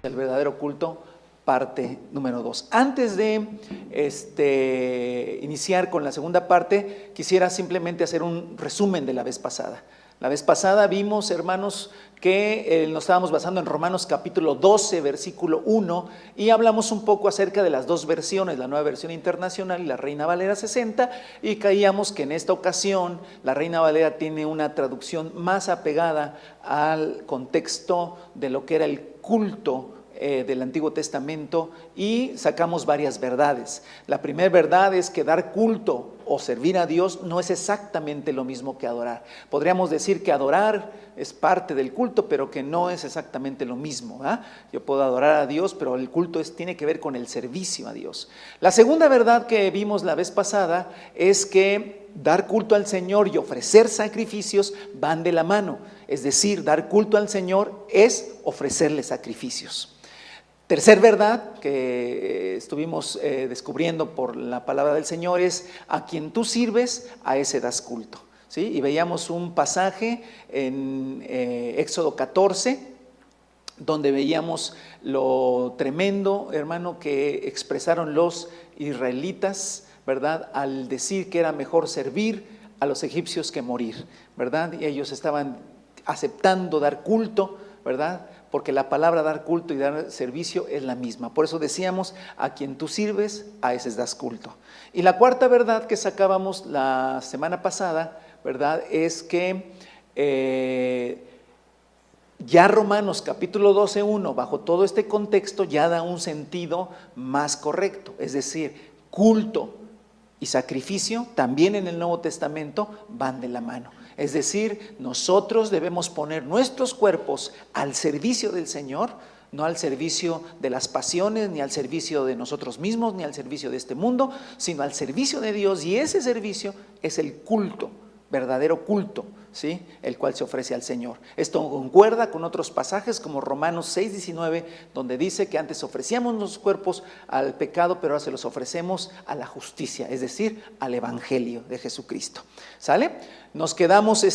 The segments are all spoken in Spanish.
El verdadero culto, parte número 2. Antes de iniciar con la segunda parte, quisiera simplemente hacer un resumen de la vez pasada. La vez pasada vimos, hermanos, que nos estábamos basando en Romanos capítulo 12, versículo 1, y hablamos un poco acerca de las dos versiones, la Nueva Versión Internacional y la Reina Valera 60, y caíamos que en esta ocasión la Reina Valera tiene una traducción más apegada al contexto de lo que era el culto del Antiguo Testamento, y sacamos varias verdades. La primera verdad es que dar culto o servir a Dios no es exactamente lo mismo que adorar. Podríamos decir que adorar es parte del culto, pero que no es exactamente lo mismo, ¿eh? Yo puedo adorar a Dios, pero el culto tiene que ver con el servicio a Dios. La segunda verdad que vimos la vez pasada es que dar culto al Señor y ofrecer sacrificios van de la mano. Es decir, dar culto al Señor es ofrecerle sacrificios. Tercer verdad que estuvimos descubriendo por la palabra del Señor es: a quien tú sirves, a ese das culto, ¿sí? Y veíamos un pasaje en Éxodo 14, donde veíamos lo tremendo, hermano, que expresaron los israelitas, ¿verdad?, al decir que era mejor servir a los egipcios que morir, ¿verdad? Y ellos estaban aceptando dar culto, ¿verdad?, porque la palabra dar culto y dar servicio es la misma. Por eso decíamos: a quien tú sirves, a ese das culto. Y la cuarta verdad que sacábamos la semana pasada, ¿verdad?, es que ya Romanos capítulo 12:1, bajo todo este contexto, ya da un sentido más correcto. Es decir, culto y sacrificio también en el Nuevo Testamento van de la mano. Es decir, nosotros debemos poner nuestros cuerpos al servicio del Señor, no al servicio de las pasiones, ni al servicio de nosotros mismos, ni al servicio de este mundo, sino al servicio de Dios. Y ese servicio es el culto, verdadero culto, ¿sí?, el cual se ofrece al Señor. Esto concuerda con otros pasajes como Romanos 6:19, donde dice que antes ofrecíamos los cuerpos al pecado, pero ahora se los ofrecemos a la justicia, es decir, al Evangelio de Jesucristo. ¿Sale? Nos quedamos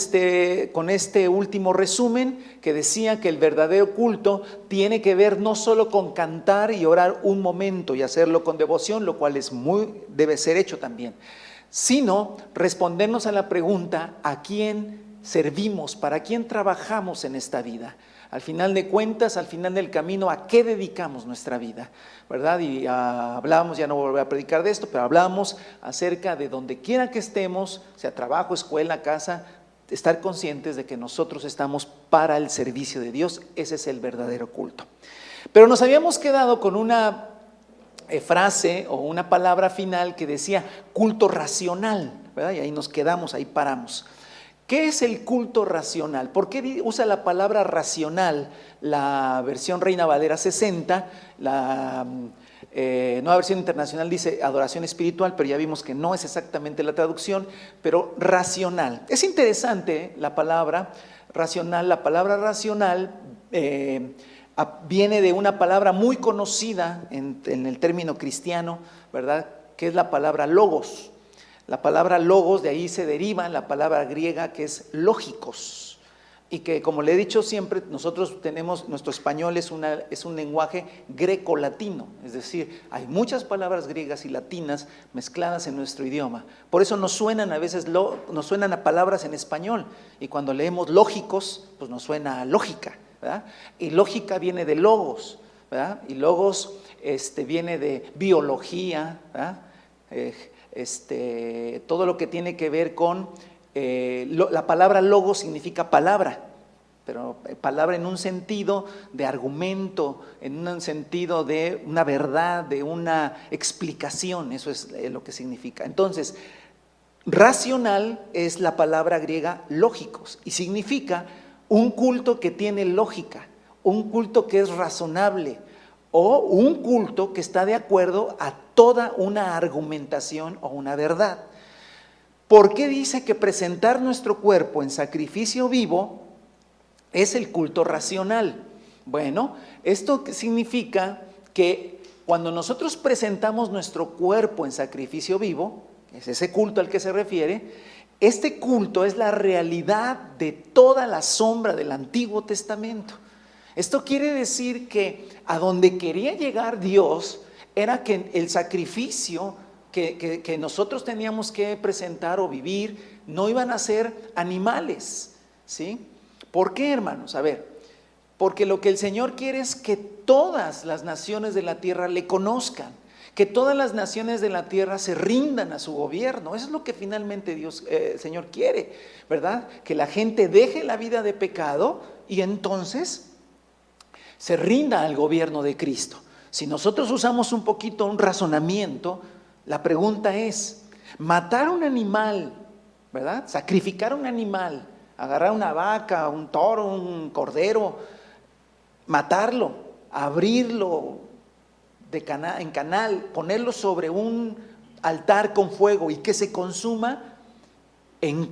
con este último resumen que decía que el verdadero culto tiene que ver no solo con cantar y orar un momento y hacerlo con devoción, lo cual debe ser hecho también, sino respondernos a la pregunta: ¿a quién servimos? ¿Para quién trabajamos en esta vida? Al final de cuentas, al final del camino, ¿a qué dedicamos nuestra vida? ¿Verdad? Y hablábamos, ya no volveré a predicar de esto, pero hablábamos acerca de donde quiera que estemos, sea trabajo, escuela, casa, estar conscientes de que nosotros estamos para el servicio de Dios. Ese es el verdadero culto. Pero nos habíamos quedado con una frase o una palabra final que decía culto racional, ¿verdad? Y ahí nos quedamos, ahí paramos. ¿Qué es el culto racional? ¿Por qué usa la palabra racional la versión Reina Valera 60? La Nueva Versión Internacional dice adoración espiritual, pero ya vimos que no es exactamente la traducción, pero racional. Es interesante la palabra racional. La palabra racional viene de una palabra muy conocida en el término cristiano, ¿verdad?, que es la palabra logos. La palabra logos, de ahí se deriva la palabra griega que es lógicos, y que, como le he dicho siempre, nosotros tenemos, nuestro español es un lenguaje greco-latino, es decir, hay muchas palabras griegas y latinas mezcladas en nuestro idioma. Por eso nos suenan a veces, nos suenan a palabras en español, y cuando leemos lógicos, pues nos suena a lógica, ¿verdad? Y lógica viene de logos, ¿verdad? Y logos viene de biología, ¿verdad? Todo lo que tiene que ver con la palabra logos significa palabra, pero palabra en un sentido de argumento, en un sentido de una verdad, de una explicación. Eso es lo que significa. Entonces, racional es la palabra griega lógicos, y significa un culto que tiene lógica, un culto que es razonable, o un culto que está de acuerdo a toda una argumentación o una verdad. ¿Por qué dice que presentar nuestro cuerpo en sacrificio vivo es el culto racional? Bueno, esto significa que cuando nosotros presentamos nuestro cuerpo en sacrificio vivo, es ese culto al que se refiere, este culto es la realidad de toda la sombra del Antiguo Testamento. Esto quiere decir que a donde quería llegar Dios era que el sacrificio que nosotros teníamos que presentar o vivir no iban a ser animales, ¿sí? ¿Por qué, hermanos? A ver, porque lo que el Señor quiere es que todas las naciones de la tierra le conozcan, que todas las naciones de la tierra se rindan a su gobierno. Eso es lo que finalmente Dios, el Señor quiere, ¿verdad? Que la gente deje la vida de pecado y entonces se rinda al gobierno de Cristo. Si nosotros usamos un poquito un razonamiento, la pregunta es, matar un animal, ¿verdad? Sacrificar un animal, agarrar una vaca, un toro, un cordero, matarlo, abrirlo en canal, ponerlo sobre un altar con fuego y que se consuma,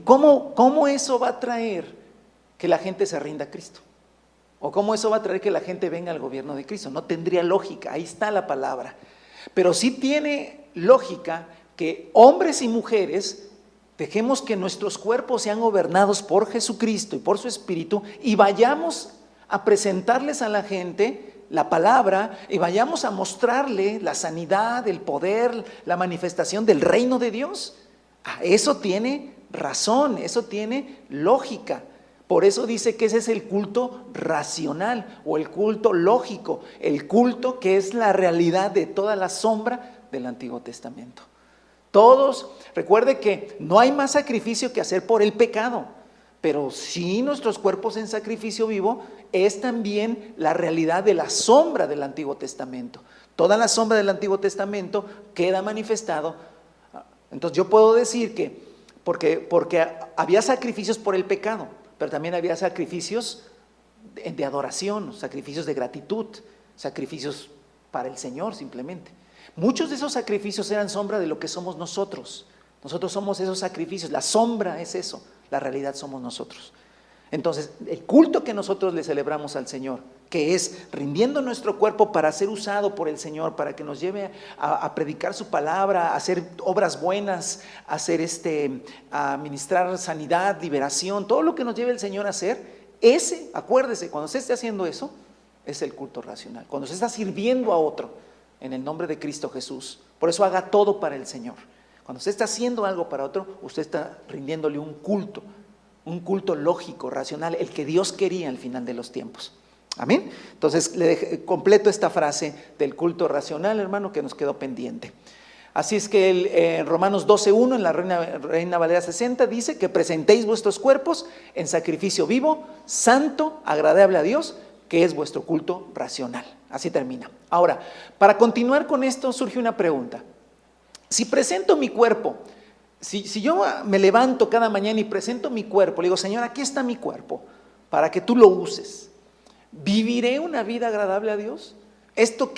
¿cómo eso va a traer que la gente se rinda a Cristo? ¿O cómo eso va a traer que la gente venga al gobierno de Cristo? No tendría lógica, ahí está la palabra. Pero sí tiene lógica que hombres y mujeres dejemos que nuestros cuerpos sean gobernados por Jesucristo y por su Espíritu y vayamos a presentarles a la gente la palabra y vayamos a mostrarle la sanidad, el poder, la manifestación del reino de Dios. Eso tiene razón, eso tiene lógica. Por eso dice que ese es el culto racional o el culto lógico, el culto que es la realidad de toda la sombra del Antiguo Testamento. Todos, recuerde que no hay más sacrificio que hacer por el pecado, pero sí nuestros cuerpos en sacrificio vivo es también la realidad de la sombra del Antiguo Testamento. Toda la sombra del Antiguo Testamento queda manifestado. Entonces yo puedo decir que porque había sacrificios por el pecado, pero también había sacrificios de adoración, sacrificios de gratitud, sacrificios para el Señor simplemente. Muchos de esos sacrificios eran sombra de lo que somos nosotros. Nosotros somos esos sacrificios, la sombra es eso, la realidad somos nosotros. Entonces, el culto que nosotros le celebramos al Señor, que es rindiendo nuestro cuerpo para ser usado por el Señor, para que nos lleve a predicar su palabra, a hacer obras buenas, a ministrar sanidad, liberación, todo lo que nos lleve el Señor a hacer, acuérdese, cuando usted esté haciendo eso, es el culto racional. Cuando usted está sirviendo a otro en el nombre de Cristo Jesús, por eso haga todo para el Señor. Cuando usted está haciendo algo para otro, usted está rindiéndole un culto lógico, racional, el que Dios quería al final de los tiempos. Amén. Entonces completo esta frase del culto racional, hermano, que nos quedó pendiente. Así es que en Romanos 12:1 en la Reina Valera 60 dice que presentéis vuestros cuerpos en sacrificio vivo, santo, agradable a Dios, que es vuestro culto racional. Así termina. Ahora, para continuar con esto surge una pregunta. Si presento mi cuerpo, si yo me levanto cada mañana y presento mi cuerpo, le digo, Señor, aquí está mi cuerpo, para que tú lo uses, ¿viviré una vida agradable a Dios? Esto,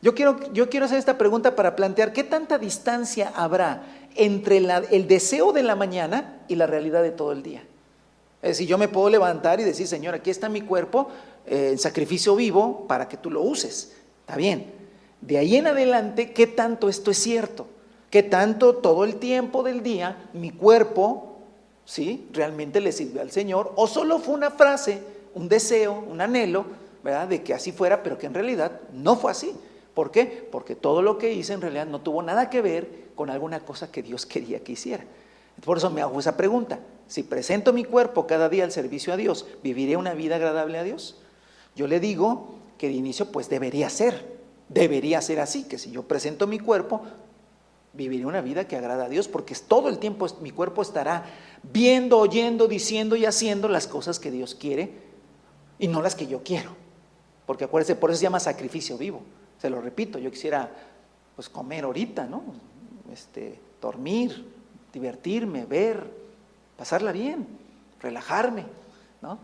yo quiero hacer esta pregunta para plantear, ¿qué tanta distancia habrá entre el deseo de la mañana y la realidad de todo el día? Es decir, yo me puedo levantar y decir, Señor, aquí está mi cuerpo, en sacrificio vivo, para que tú lo uses. Está bien. De ahí en adelante, ¿qué tanto esto es cierto? ¿Qué tanto todo el tiempo del día mi cuerpo, ¿sí?, realmente le sirvió al Señor? ¿O solo fue una frase, un deseo, un anhelo, ¿verdad?, de que así fuera, pero que en realidad no fue así? ¿Por qué? Porque todo lo que hice en realidad no tuvo nada que ver con alguna cosa que Dios quería que hiciera. Por eso me hago esa pregunta. Si presento mi cuerpo cada día al servicio a Dios, ¿viviré una vida agradable a Dios? Yo le digo que de inicio pues debería ser así, que si yo presento mi cuerpo, viviré una vida que agrada a Dios, porque todo el tiempo mi cuerpo estará viendo, oyendo, diciendo y haciendo las cosas que Dios quiere y no las que yo quiero. Porque acuérdense, por eso se llama sacrificio vivo. Se lo repito, yo quisiera pues comer ahorita, ¿no? Dormir, divertirme, ver, pasarla bien, relajarme, ¿no?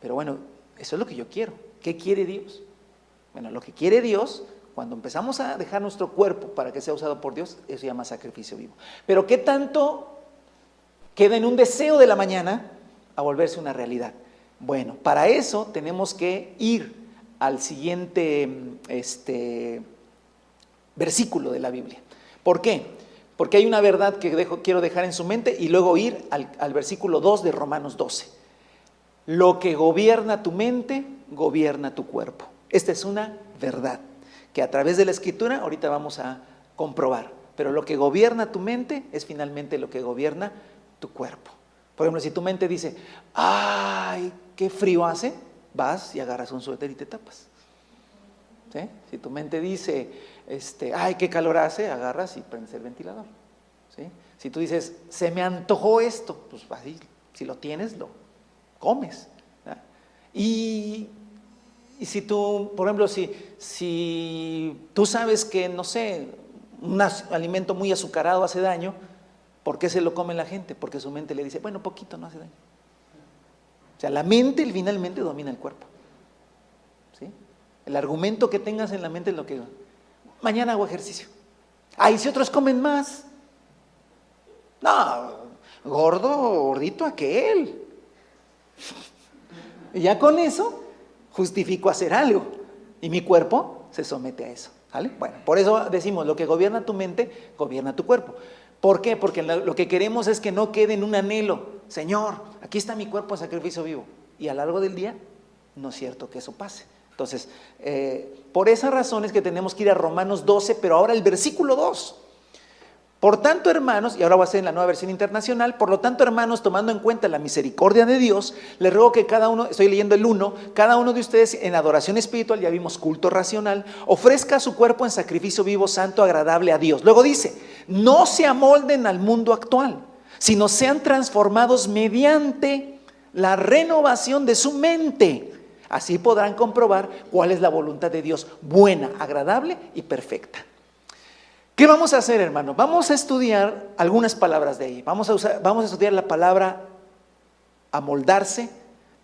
Pero bueno, eso es lo que yo quiero. ¿Qué quiere Dios? Bueno, lo que quiere Dios, cuando empezamos a dejar nuestro cuerpo para que sea usado por Dios, eso se llama sacrificio vivo. Pero ¿qué tanto queda en un deseo de la mañana a volverse una realidad? Bueno, para eso tenemos que ir al siguiente versículo de la Biblia. ¿Por qué? Porque hay una verdad que quiero dejar en su mente y luego ir al versículo 2 de Romanos 12. Lo que gobierna tu mente, gobierna tu cuerpo. Esta es una verdad que a través de la Escritura ahorita vamos a comprobar. Pero lo que gobierna tu mente es finalmente lo que gobierna tu cuerpo. Por ejemplo, si tu mente dice, ¡ay, qué frío hace!, vas y agarras un suéter y te tapas. ¿Sí? Si tu mente dice, ¡ay, qué calor hace!, agarras y prendes el ventilador. ¿Sí? Si tú dices, se me antojó esto, pues así, si lo tienes, lo comes. ¿Verdad? Y si tú, por ejemplo, si tú sabes que, no sé, un alimento muy azucarado hace daño, ¿por qué se lo come la gente? Porque su mente le dice, bueno, poquito no hace daño. O sea, la mente finalmente domina el cuerpo. ¿Sí? El argumento que tengas en la mente es lo que... Mañana hago ejercicio. ¿Y si otros comen más? No, gordito aquel. Y ya con eso justifico hacer algo. Y mi cuerpo se somete a eso. ¿Vale? Bueno, por eso decimos, lo que gobierna tu mente, gobierna tu cuerpo. ¿Por qué? Porque lo que queremos es que no quede en un anhelo. Señor, aquí está mi cuerpo en sacrificio vivo. Y a lo largo del día, no es cierto que eso pase. Entonces, por esa razón es que tenemos que ir a Romanos 12, pero ahora el versículo 2. Por tanto, hermanos, y ahora voy a hacer en la Nueva Versión Internacional, por lo tanto, hermanos, tomando en cuenta la misericordia de Dios, les ruego que cada uno, estoy leyendo el 1, cada uno de ustedes en adoración espiritual, ya vimos culto racional, ofrezca su cuerpo en sacrificio vivo, santo, agradable a Dios. Luego dice, no se amolden al mundo actual, sino sean transformados mediante la renovación de su mente. Así podrán comprobar cuál es la voluntad de Dios, buena, agradable y perfecta. ¿Qué vamos a hacer, hermano? Vamos a estudiar algunas palabras de ahí. Vamos a estudiar la palabra amoldarse,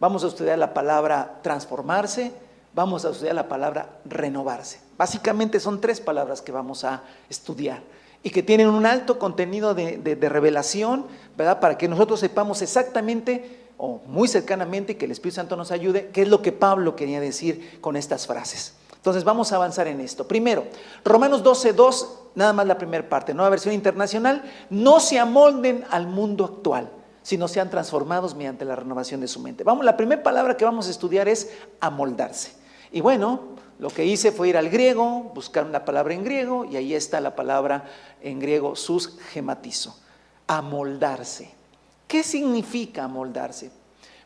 vamos a estudiar la palabra transformarse, vamos a estudiar la palabra renovarse. Básicamente son 3 palabras que vamos a estudiar y que tienen un alto contenido de revelación, ¿verdad? Para que nosotros sepamos exactamente o muy cercanamente y que el Espíritu Santo nos ayude, qué es lo que Pablo quería decir con estas frases. Entonces vamos a avanzar en esto. Primero, Romanos 12:2, nada más la primera parte, Nueva Versión Internacional, no se amolden al mundo actual, sino sean transformados mediante la renovación de su mente. La primera palabra que vamos a estudiar es amoldarse. Y bueno, lo que hice fue ir al griego, buscar una palabra en griego, y ahí está la palabra en griego, sus gematizo, amoldarse. ¿Qué significa amoldarse?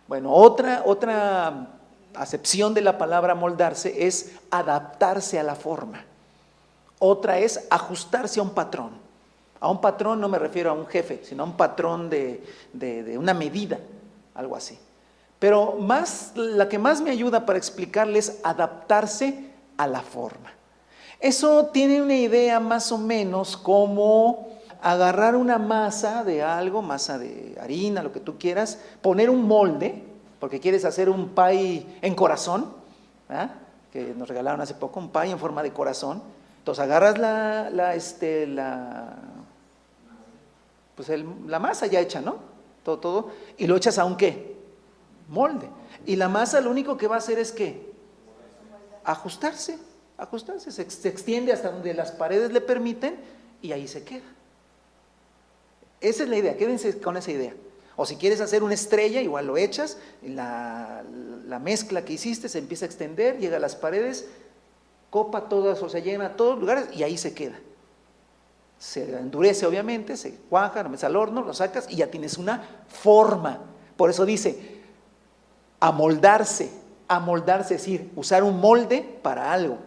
Bueno, otra acepción de la palabra amoldarse es adaptarse a la forma. Otra es ajustarse a un patrón. A un patrón no me refiero a un jefe, sino a un patrón de una medida, algo así. Pero la que más me ayuda para explicarles es adaptarse a la forma. Eso tiene una idea más o menos como agarrar una masa de algo, masa de harina, lo que tú quieras, poner un molde, porque quieres hacer un pie en corazón, ¿eh? Que nos regalaron hace poco, un pie en forma de corazón. Entonces agarras la masa ya hecha, ¿no? Todo, y lo echas a un ¿qué? Molde. Y la masa lo único que va a hacer es ¿qué? Ajustarse, se extiende hasta donde las paredes le permiten y ahí se queda. Esa es la idea, quédense con esa idea. O si quieres hacer una estrella, igual lo echas, la mezcla que hiciste se empieza a extender, llega a las paredes, copa todas o se llena a todos los lugares y ahí se queda. Se endurece obviamente, se cuaja, lo metes al horno, lo sacas y ya tienes una forma. Por eso dice, amoldarse, es decir, usar un molde para algo,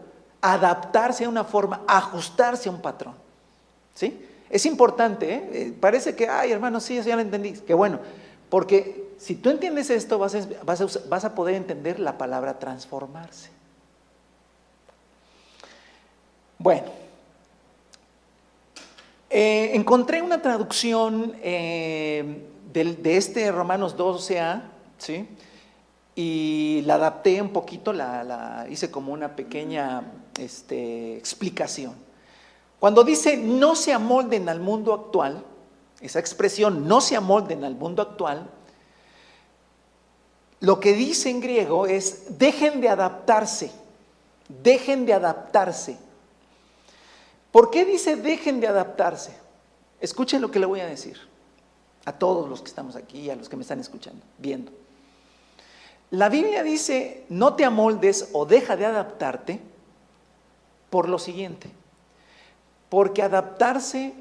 adaptarse a una forma, ajustarse a un patrón. ¿Sí? Es importante, ¿eh? Parece que, hermano, sí, eso ya lo entendí. Qué bueno, porque si tú entiendes esto, vas a poder entender la palabra transformarse. Bueno, encontré una traducción de este Romanos 12a, ¿sí? Y la adapté un poquito, la hice como una pequeña explicación. Cuando dice no se amolden al mundo actual, esa expresión no se amolden al mundo actual, lo que dice en griego es dejen de adaptarse, dejen de adaptarse. ¿Por qué dice dejen de adaptarse? Escuchen lo que le voy a decir a todos los que estamos aquí y a los que me están escuchando, viendo. La Biblia dice, no te amoldes o deja de adaptarte por lo siguiente, porque adaptarse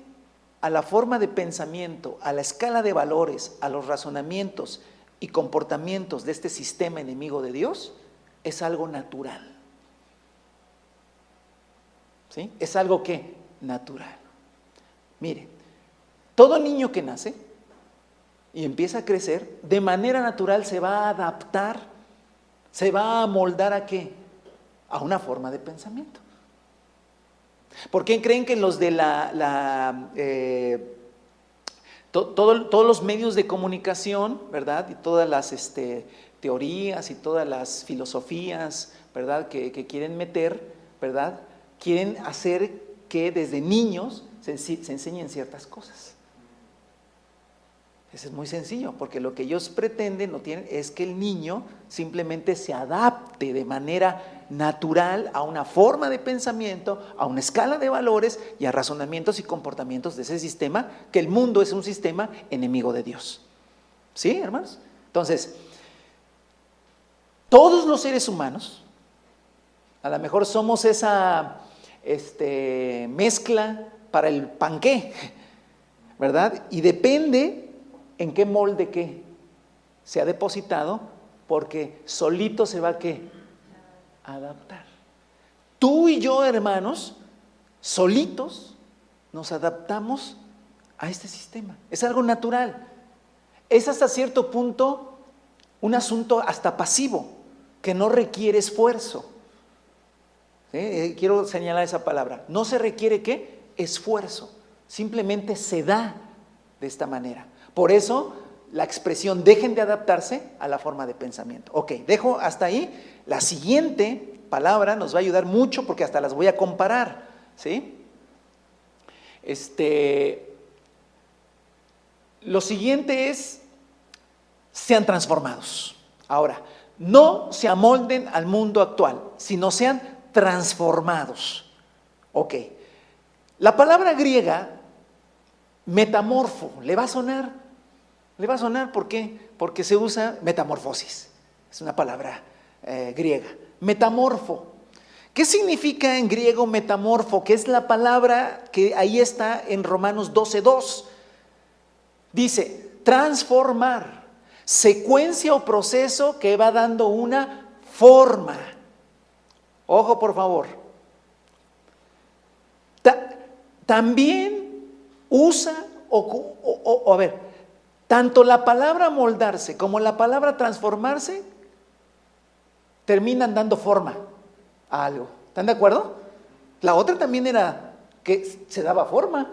a la forma de pensamiento, a la escala de valores, a los razonamientos y comportamientos de este sistema enemigo de Dios, es algo natural. ¿Sí? Es algo que natural. Mire, todo niño que nace y empieza a crecer, de manera natural se va a adaptar, se va a amoldar ¿a qué? A una forma de pensamiento. ¿Por qué creen que los de todos los medios de comunicación, ¿verdad? Y todas las teorías y todas las filosofías, ¿verdad? Que quieren meter, ¿verdad? Quieren hacer que desde niños se enseñen ciertas cosas. Eso es muy sencillo, porque lo que ellos pretenden es que el niño simplemente se adapte de manera natural a una forma de pensamiento, a una escala de valores y a razonamientos y comportamientos de ese sistema, que el mundo es un sistema enemigo de Dios. ¿Sí, hermanos? Entonces, todos los seres humanos, a lo mejor somos esa mezcla para el panqué, ¿verdad? Y depende en qué molde que se ha depositado, porque solito se va a adaptar. Tú y yo, hermanos, solitos nos adaptamos a este sistema. Es algo natural. Es hasta cierto punto un asunto hasta pasivo, que no requiere esfuerzo. ¿Sí? Quiero señalar esa palabra. No se requiere ¿qué? Esfuerzo. Simplemente se da de esta manera. Por eso la expresión dejen de adaptarse a la forma de pensamiento. Ok, dejo hasta ahí. La siguiente palabra nos va a ayudar mucho porque hasta las voy a comparar, ¿sí? Lo siguiente es, sean transformados. Ahora, no se amolden al mundo actual, sino sean transformados. Ok, la palabra griega, metamorfo, ¿le va a sonar? ¿Le va a sonar? ¿Por qué? Porque se usa metamorfosis. Es una palabra griega. Metamorfo. ¿Qué significa en griego metamorfo? Que es la palabra que ahí está en Romanos 12:2. Dice, transformar. Secuencia o proceso que va dando una forma. Ojo, por favor. También usa a ver, tanto la palabra moldarse como la palabra transformarse terminan dando forma a algo. ¿Están de acuerdo? La otra también era que se daba forma.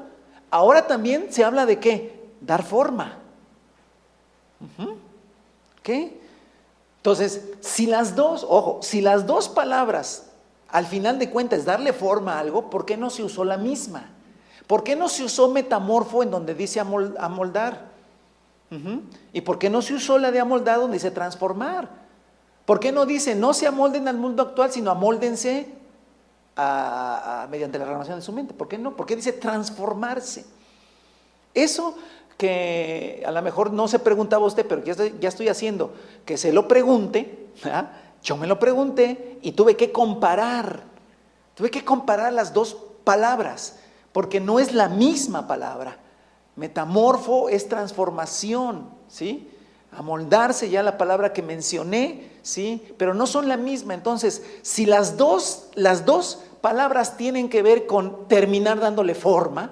Ahora también se habla de ¿qué? Dar forma. ¿Qué? Entonces, si las dos palabras al final de cuentas darle forma a algo, ¿por qué no se usó la misma? ¿Por qué no se usó metamorfo en donde dice amoldar? ¿Y por qué no se usó la de amoldar donde dice transformar? ¿Por qué no dice no se amolden al mundo actual, sino amóldense mediante la renovación de su mente? ¿Por qué no? ¿Por qué dice transformarse? Eso que a lo mejor no se preguntaba usted, pero ya estoy haciendo que se lo pregunte, ¿verdad? Yo me lo pregunté y tuve que comparar las dos palabras, porque no es la misma palabra. Metamorfo es transformación, ¿sí? Amoldarse, ya la palabra que mencioné, ¿sí? Pero no son la misma. Entonces, si las dos palabras tienen que ver con terminar dándole forma,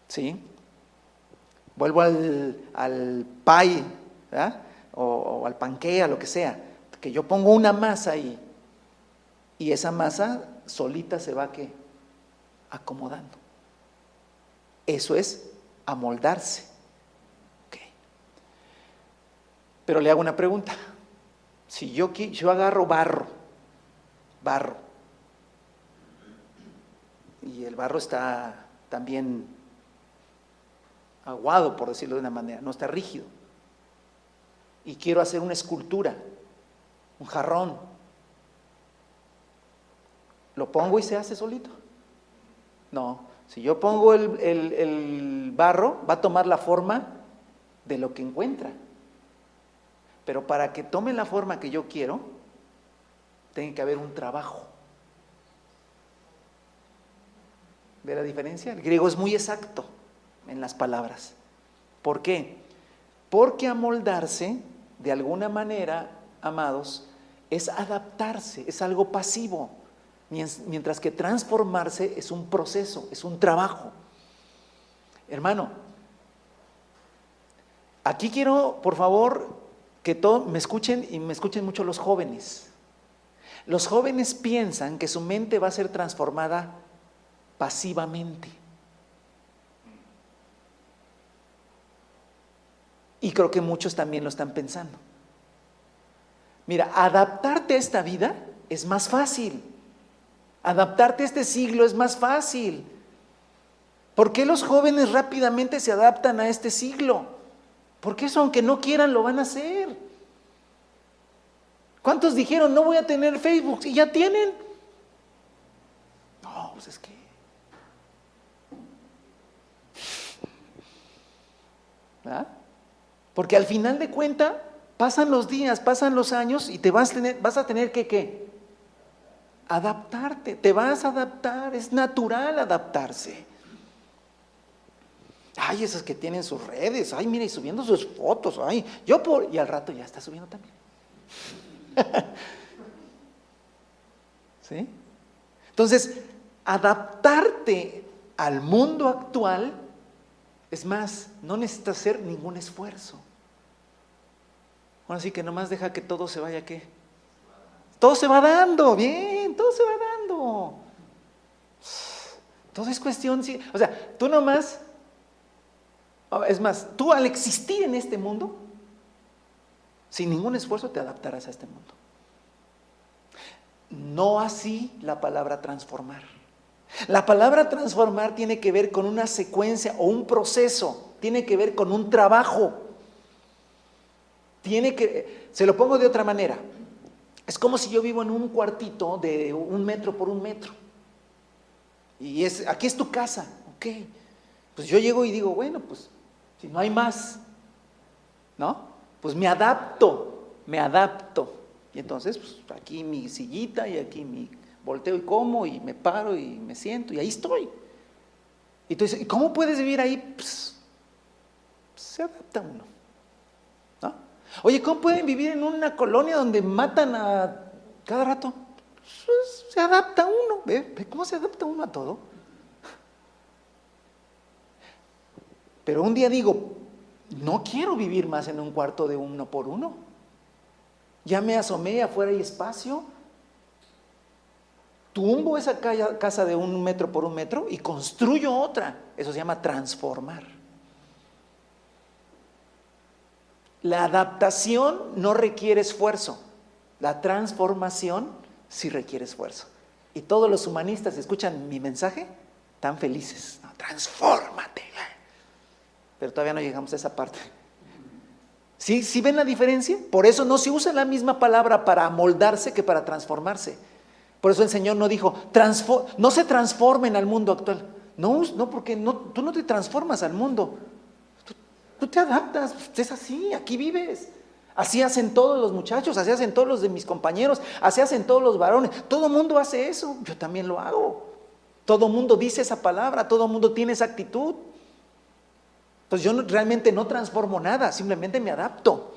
¿sí? Vuelvo al pie, ¿verdad? O al panqué, a lo que sea, que yo pongo una masa ahí y esa masa solita se va acomodando. Eso es amoldarse. Okay. Pero le hago una pregunta. Si yo agarro barro, y el barro está también aguado, por decirlo de una manera, no está rígido, y quiero hacer una escultura, un jarrón, ¿lo pongo y se hace solito? No. Si yo pongo el barro, va a tomar la forma de lo que encuentra. Pero para que tome la forma que yo quiero, tiene que haber un trabajo. ¿Ve la diferencia? El griego es muy exacto en las palabras. ¿Por qué? Porque amoldarse, de alguna manera, amados, es adaptarse, es algo pasivo, mientras que transformarse es un proceso, es un trabajo. Hermano, aquí quiero, por favor, que todos me escuchen y me escuchen mucho los jóvenes. Los jóvenes piensan que su mente va a ser transformada pasivamente. Y creo que muchos también lo están pensando. Mira, adaptarte a esta vida es más fácil. Adaptarte a este siglo es más fácil. ¿Por qué los jóvenes rápidamente se adaptan a este siglo? Porque eso, aunque no quieran, lo van a hacer. ¿Cuántos dijeron, no voy a tener Facebook? Y ya tienen. No, pues es que... ¿verdad? Porque al final de cuentas, pasan los días, pasan los años y te vas a tener que, ¿qué? Adaptarte, te vas a adaptar, es natural adaptarse. Ay, esos que tienen sus redes, ay, mira, y subiendo sus fotos, ay, y al rato ya está subiendo también. ¿Sí? Entonces, adaptarte al mundo actual, es más, no necesitas hacer ningún esfuerzo. Bueno, así que nomás deja que todo se vaya, ¿qué? Todo se va dando, bien, todo se va dando. Todo es cuestión, sí. O sea, tú nomás, es más, tú al existir en este mundo, sin ningún esfuerzo te adaptarás a este mundo. No así la palabra transformar. La palabra transformar tiene que ver con una secuencia o un proceso, tiene que ver con un trabajo. Se lo pongo de otra manera. Es como si yo vivo en un cuartito de 1 metro por 1 metro. Y aquí es tu casa, ok. Pues yo llego y digo, bueno, pues si no hay más, ¿no? Pues me adapto. Y entonces, pues aquí mi sillita y aquí mi volteo y como y me paro y me siento y ahí estoy. Y tú dices, ¿y cómo puedes vivir ahí? Pues, se adapta uno, ¿no? Oye, ¿cómo pueden vivir en una colonia donde matan a cada rato? Pues, se adapta uno, ¿ve cómo se adapta uno a todo? Pero un día digo, no quiero vivir más en un cuarto de 1 por 1. Ya me asomé, afuera hay espacio. Tumbo esa casa de 1 metro por 1 metro y construyo otra. Eso se llama transformar. La adaptación no requiere esfuerzo. La transformación sí requiere esfuerzo. Y todos los humanistas escuchan mi mensaje, están felices. No, transfórmate. Pero todavía no llegamos a esa parte. ¿Sí ven la diferencia? Por eso no se usa la misma palabra para amoldarse que para transformarse. Por eso el Señor no dijo, no se transformen al mundo actual. No, porque tú no te transformas al mundo. Tú te adaptas, es así, aquí vives. Así hacen todos los muchachos, así hacen todos los de mis compañeros, así hacen todos los varones. Todo el mundo hace eso, yo también lo hago. Todo el mundo dice esa palabra, todo el mundo tiene esa actitud. Entonces yo realmente no transformo nada, simplemente me adapto.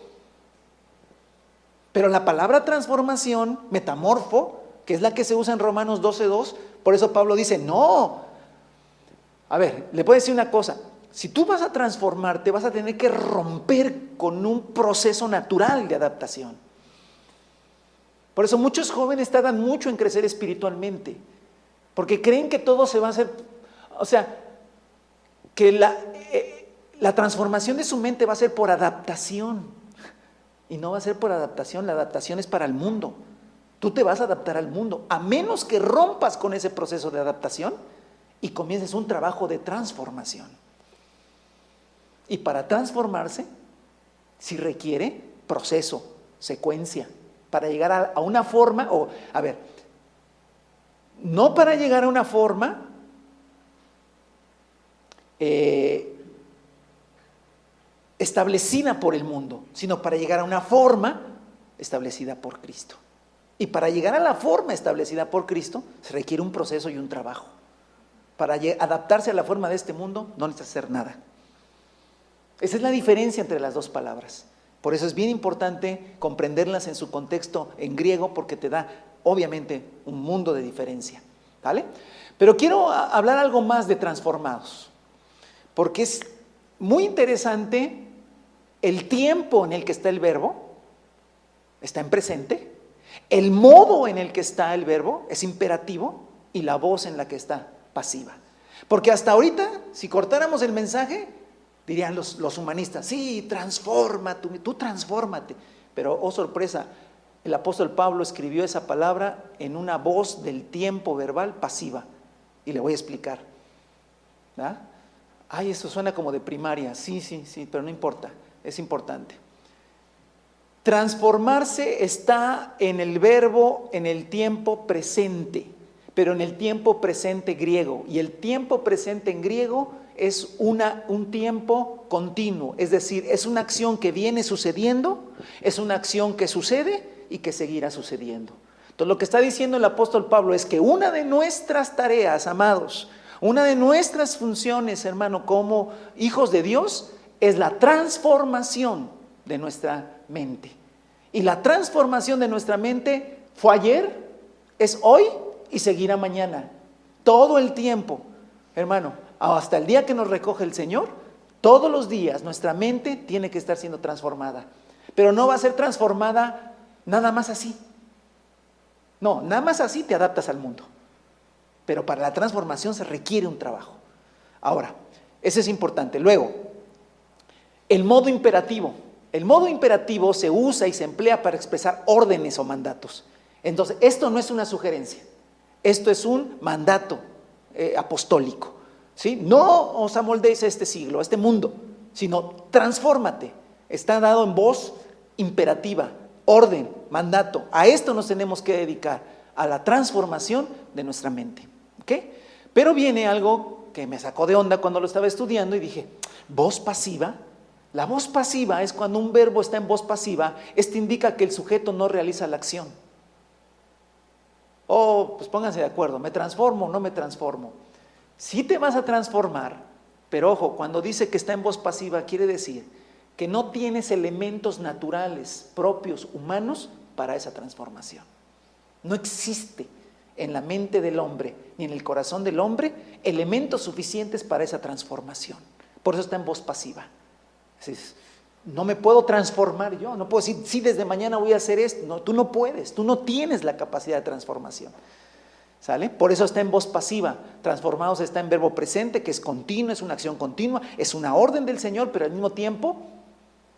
Pero la palabra transformación, metamorfo, que es la que se usa en Romanos 12:2, por eso Pablo dice, no. A ver, le puedo decir una cosa, si tú vas a transformarte, vas a tener que romper con un proceso natural de adaptación. Por eso muchos jóvenes tardan mucho en crecer espiritualmente, porque creen que todo se va a hacer, o sea, que la transformación de su mente va a ser por adaptación, y no va a ser por adaptación, la adaptación es para el mundo. Tú te vas a adaptar al mundo, a menos que rompas con ese proceso de adaptación y comiences un trabajo de transformación. Y para transformarse, sí requiere proceso, secuencia, para llegar a una forma, no para llegar a una forma establecida por el mundo, sino para llegar a una forma establecida por Cristo. Y para llegar a la forma establecida por Cristo se requiere un proceso y un trabajo. Para adaptarse a la forma de este mundo no necesitas hacer nada. Esa es la diferencia entre las dos palabras. Por eso es bien importante comprenderlas en su contexto en griego, porque te da obviamente un mundo de diferencia, ¿vale? Pero quiero hablar algo más de transformados, porque es muy interesante el tiempo en el que está el verbo, está en presente, el modo en el que está el verbo es imperativo y la voz en la que está pasiva. Porque hasta ahorita, si cortáramos el mensaje, dirían los humanistas, sí, tú transfórmate. Pero, oh sorpresa, el apóstol Pablo escribió esa palabra en una voz del tiempo verbal pasiva. Y le voy a explicar. ¿Ah? Ay, eso suena como de primaria. Sí, pero no importa, es importante. Transformarse está en el verbo en el tiempo presente, pero en el tiempo presente griego. Y el tiempo presente en griego es un tiempo continuo, es decir, es una acción que viene sucediendo, es una acción que sucede y que seguirá sucediendo. Entonces lo que está diciendo el apóstol Pablo es que una de nuestras tareas, amados, una de nuestras funciones, hermano, como hijos de Dios, es la transformación de nuestra mente. Y la transformación de nuestra mente fue ayer, es hoy y seguirá mañana. Todo el tiempo, hermano, hasta el día que nos recoge el Señor, todos los días nuestra mente tiene que estar siendo transformada. Pero no va a ser transformada nada más así. No, nada más así te adaptas al mundo. Pero para la transformación se requiere un trabajo. Ahora, eso es importante. Luego, el modo imperativo. El modo imperativo se usa y se emplea para expresar órdenes o mandatos. Entonces, esto no es una sugerencia. Esto es un mandato apostólico. ¿Sí? No os amoldéis a este siglo, a este mundo, sino transfórmate. Está dado en voz imperativa, orden, mandato. A esto nos tenemos que dedicar, a la transformación de nuestra mente. ¿Okay? Pero viene algo que me sacó de onda cuando lo estaba estudiando y dije, voz pasiva. La voz pasiva es cuando un verbo está en voz pasiva, esto indica que el sujeto no realiza la acción. Pues pónganse de acuerdo, ¿me transformo o no me transformo? Sí te vas a transformar, pero ojo, cuando dice que está en voz pasiva, quiere decir que no tienes elementos naturales, propios, humanos, para esa transformación. No existe en la mente del hombre, ni en el corazón del hombre, elementos suficientes para esa transformación. Por eso está en voz pasiva. No me puedo transformar yo, no puedo decir, sí, desde mañana voy a hacer esto. No, tú no puedes, tú no tienes la capacidad de transformación. ¿Sale? Por eso está en voz pasiva. Transformados está en verbo presente, que es continuo, es una acción continua, es una orden del Señor, pero al mismo tiempo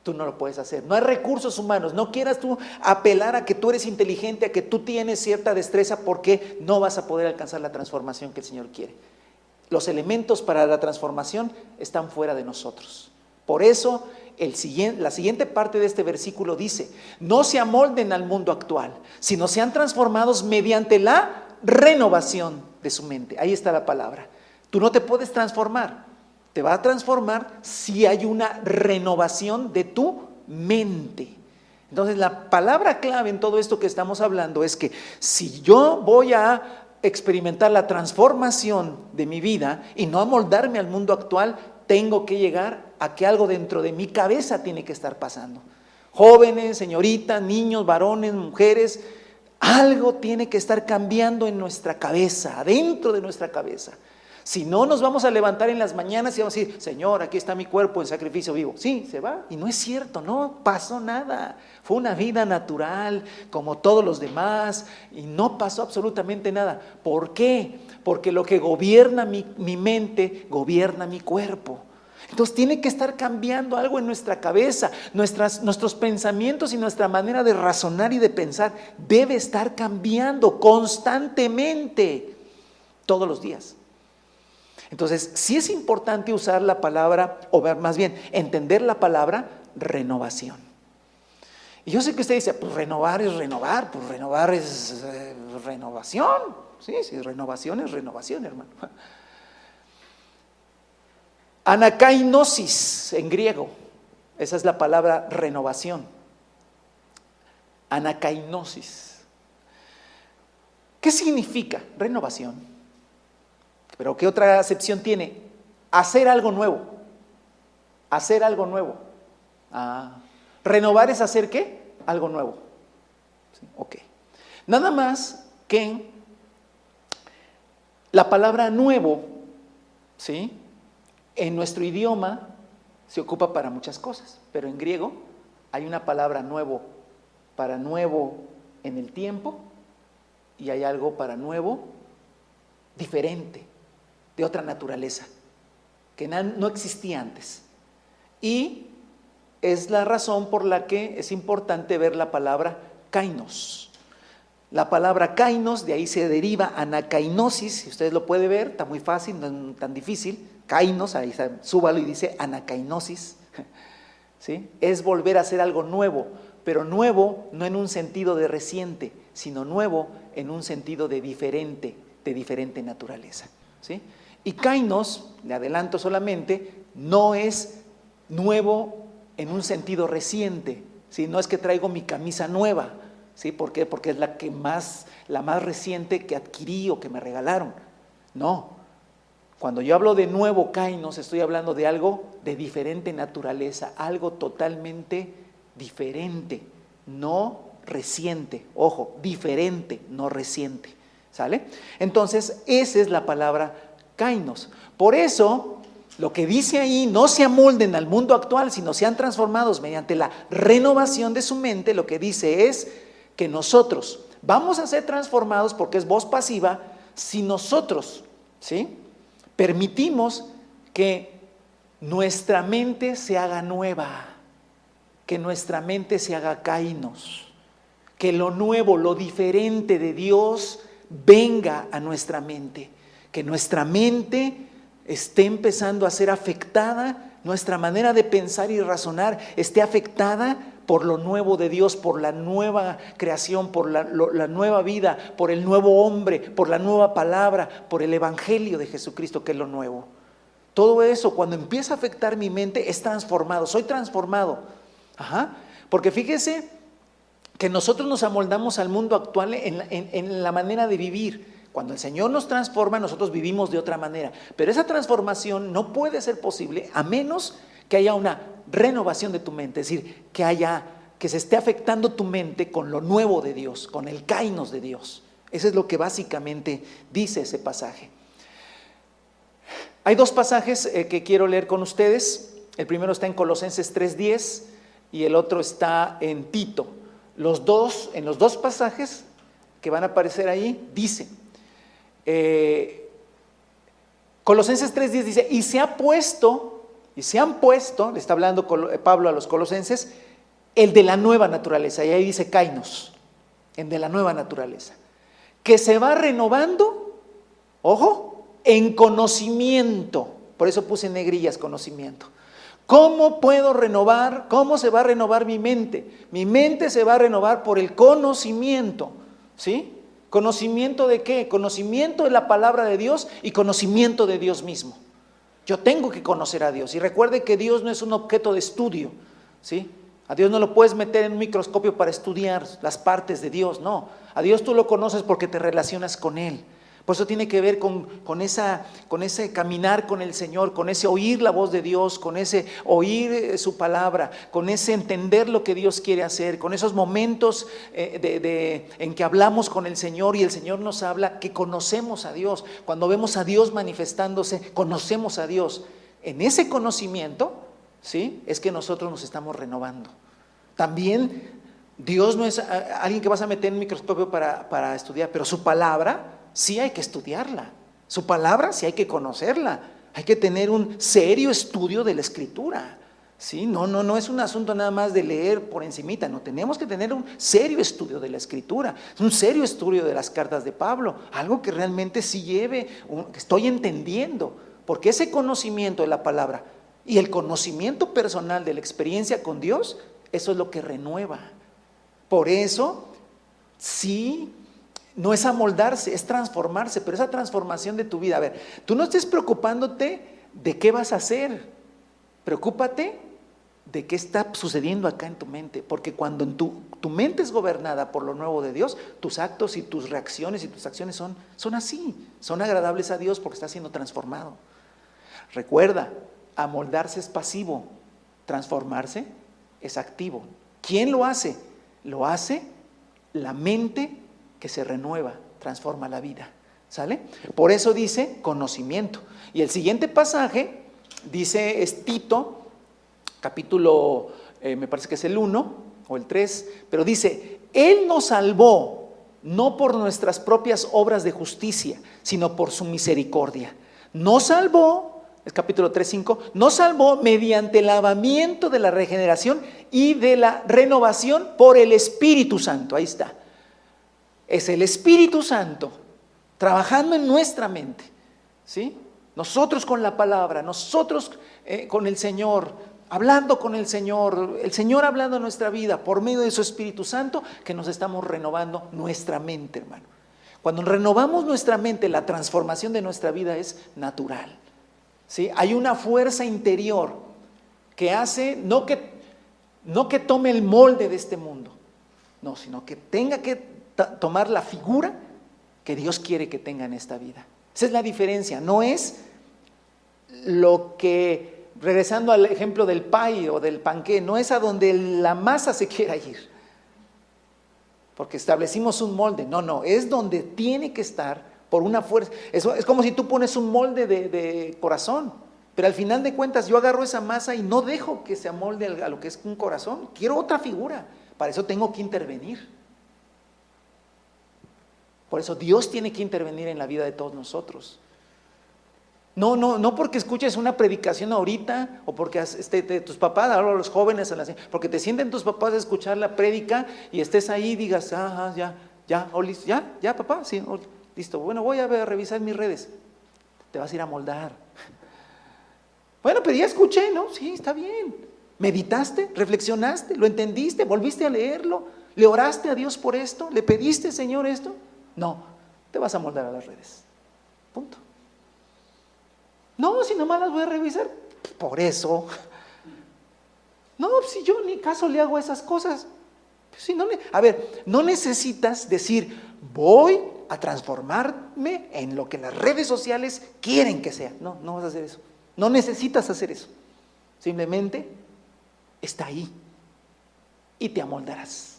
tú no lo puedes hacer. No hay recursos humanos. No quieras tú apelar a que tú eres inteligente, a que tú tienes cierta destreza, porque no vas a poder alcanzar la transformación que el Señor quiere. Los elementos para la transformación están fuera de nosotros. Por eso la siguiente parte de este versículo dice, no se amolden al mundo actual, sino sean transformados mediante la renovación de su mente. Ahí está la palabra. Tú no te puedes transformar. Te va a transformar si hay una renovación de tu mente. Entonces la palabra clave en todo esto que estamos hablando es que si yo voy a experimentar la transformación de mi vida y no amoldarme al mundo actual, tengo que llegar a que algo dentro de mi cabeza tiene que estar pasando. Jóvenes, señoritas, niños, varones, mujeres, algo tiene que estar cambiando en nuestra cabeza, adentro de nuestra cabeza. Si no, nos vamos a levantar en las mañanas y vamos a decir, Señor, aquí está mi cuerpo en sacrificio vivo. Sí, se va. Y no es cierto, no pasó nada. Fue una vida natural, como todos los demás, y no pasó absolutamente nada. ¿Por qué? Porque lo que gobierna mi mente, gobierna mi cuerpo. Entonces tiene que estar cambiando algo en nuestra cabeza, nuestros pensamientos y nuestra manera de razonar y de pensar debe estar cambiando constantemente, todos los días. Entonces sí es importante usar la palabra, o más bien entender la palabra renovación. Y yo sé que usted dice, pues renovar es renovar, pues renovar es renovación. Sí, renovación es renovación, hermano. Anakainosis en griego Esa es la palabra renovación. Anakainosis. ¿Qué significa renovación? ¿Pero qué otra acepción tiene? Hacer algo nuevo. Hacer algo nuevo. Renovar es hacer ¿qué? Algo nuevo. ¿Sí? Ok. Nada más que la palabra nuevo, ¿sí?, en nuestro idioma se ocupa para muchas cosas, pero en griego hay una palabra nuevo para nuevo en el tiempo y hay algo para nuevo diferente, de otra naturaleza, que no existía antes. Y es la razón por la que es importante ver la palabra kainos. La palabra kainos, de ahí se deriva anakainosis, si ustedes lo pueden ver, está muy fácil, no es tan difícil. Kainos, ahí está, súbalo y dice anakainosis, ¿sí? Es volver a hacer algo nuevo, pero nuevo no en un sentido de reciente, sino nuevo en un sentido de diferente naturaleza, ¿sí? Y kainos, le adelanto solamente, no es nuevo en un sentido reciente, ¿sí? No es que traigo mi camisa nueva, ¿sí? ¿Por qué? Porque es la más reciente que adquirí o que me regalaron. No. Cuando yo hablo de nuevo kainos, estoy hablando de algo de diferente naturaleza, algo totalmente diferente, no reciente. Ojo, diferente, no reciente. ¿Sale? Entonces, esa es la palabra kainos. Por eso, lo que dice ahí, no se amolden al mundo actual, sino sean transformados mediante la renovación de su mente, lo que dice es que nosotros vamos a ser transformados, porque es voz pasiva, si nosotros, ¿sí?, permitimos que nuestra mente se haga nueva, que nuestra mente se haga kainos, que lo nuevo, lo diferente de Dios venga a nuestra mente, que nuestra mente esté empezando a ser afectada, nuestra manera de pensar y razonar esté afectada por lo nuevo de Dios, por la nueva creación, por la nueva vida, por el nuevo hombre, por la nueva palabra, por el evangelio de Jesucristo, que es lo nuevo. Todo eso, cuando empieza a afectar mi mente, es transformado, soy transformado. Porque fíjese que nosotros nos amoldamos al mundo actual en la manera de vivir. Cuando el Señor nos transforma, nosotros vivimos de otra manera. Pero esa transformación no puede ser posible a menos que haya una renovación de tu mente, es decir, que se esté afectando tu mente con lo nuevo de Dios, con el kainos de Dios. Eso es lo que básicamente dice ese pasaje. Hay dos pasajes que quiero leer con ustedes. El primero está en Colosenses 3:10 y el otro está en Tito. En los dos pasajes que van a aparecer ahí, dice, Colosenses 3:10 dice, y se han puesto, le está hablando Pablo a los colosenses, el de la nueva naturaleza, y ahí dice kainos, el de la nueva naturaleza, que se va renovando, ojo, en conocimiento. Por eso puse en negrillas conocimiento. ¿Cómo puedo renovar? ¿Cómo se va a renovar mi mente? Mi mente se va a renovar por el conocimiento, ¿sí? ¿Conocimiento de qué? Conocimiento de la palabra de Dios y conocimiento de Dios mismo. Yo tengo que conocer a Dios. Y recuerde que Dios no es un objeto de estudio, ¿sí? A Dios no lo puedes meter en un microscopio para estudiar las partes de Dios, no. A Dios tú lo conoces porque te relacionas con Él. Por eso tiene que ver con ese caminar con el Señor, con ese oír la voz de Dios, con ese oír su palabra, con ese entender lo que Dios quiere hacer, con esos momentos en que hablamos con el Señor y el Señor nos habla, que conocemos a Dios. Cuando vemos a Dios manifestándose, conocemos a Dios. En ese conocimiento, ¿sí?, es que nosotros nos estamos renovando. También Dios no es alguien que vas a meter en un microscopio para estudiar, pero su palabra sí hay que estudiarla, su palabra sí hay que conocerla, hay que tener un serio estudio de la Escritura, ¿sí? No es un asunto nada más de leer por encimita, no, tenemos que tener un serio estudio de la Escritura, un serio estudio de las cartas de Pablo, algo que realmente sí lleve, que estoy entendiendo, porque ese conocimiento de la palabra y el conocimiento personal de la experiencia con Dios, eso es lo que renueva. Por eso, sí, no es amoldarse, es transformarse, pero esa transformación de tu vida, a ver, tú no estés preocupándote de qué vas a hacer, preocúpate de qué está sucediendo acá en tu mente, porque cuando tu mente es gobernada por lo nuevo de Dios, tus actos y tus reacciones y tus acciones son así, son agradables a Dios porque está siendo transformado. Recuerda, amoldarse es pasivo, transformarse es activo. ¿Quién lo hace? Lo hace la mente que se renueva, transforma la vida. ¿Sale? Por eso dice conocimiento. Y el siguiente pasaje dice, es Tito, capítulo, me parece que es el 1 o el 3, pero dice, Él nos salvó, no por nuestras propias obras de justicia, sino por su misericordia. Nos salvó, es capítulo 3, 5, nos salvó mediante el lavamiento de la regeneración y de la renovación por el Espíritu Santo. Ahí está. Es el Espíritu Santo trabajando en nuestra mente, ¿sí? Nosotros con la palabra, nosotros con el Señor, hablando con el Señor hablando en nuestra vida por medio de su Espíritu Santo, que nos estamos renovando nuestra mente, hermano. Cuando renovamos nuestra mente, la transformación de nuestra vida es natural, ¿sí? Hay una fuerza interior que hace, no que tome el molde de este mundo, no, sino que tenga que tomar la figura que Dios quiere que tenga en esta vida. Esa es la diferencia, no es lo que, regresando al ejemplo del pie o del panqué, no es a donde la masa se quiera ir, porque establecimos un molde, no, es donde tiene que estar por una fuerza. Eso es como si tú pones un molde de corazón, pero al final de cuentas yo agarro esa masa y no dejo que se amolde a lo que es un corazón, quiero otra figura, para eso tengo que intervenir. Por eso Dios tiene que intervenir en la vida de todos nosotros. No porque escuches una predicación ahorita o porque tus papás, ahora los jóvenes, porque te sienten tus papás a escuchar la prédica y estés ahí y digas, ya papá, sí, listo, bueno, voy a revisar mis redes. Te vas a ir a moldar. Bueno, pero ya escuché, ¿no? Sí, está bien. ¿Meditaste? ¿Reflexionaste? ¿Lo entendiste? ¿Volviste a leerlo? ¿Le oraste a Dios por esto? ¿Le pediste, Señor, esto? No, te vas a moldar a las redes. Punto. No, si nomás las voy a revisar. Por eso. No, si yo ni caso le hago a esas cosas. Si no a ver, no necesitas decir, voy a transformarme en lo que las redes sociales quieren que sea. No vas a hacer eso. No necesitas hacer eso. Simplemente está ahí y te amoldarás.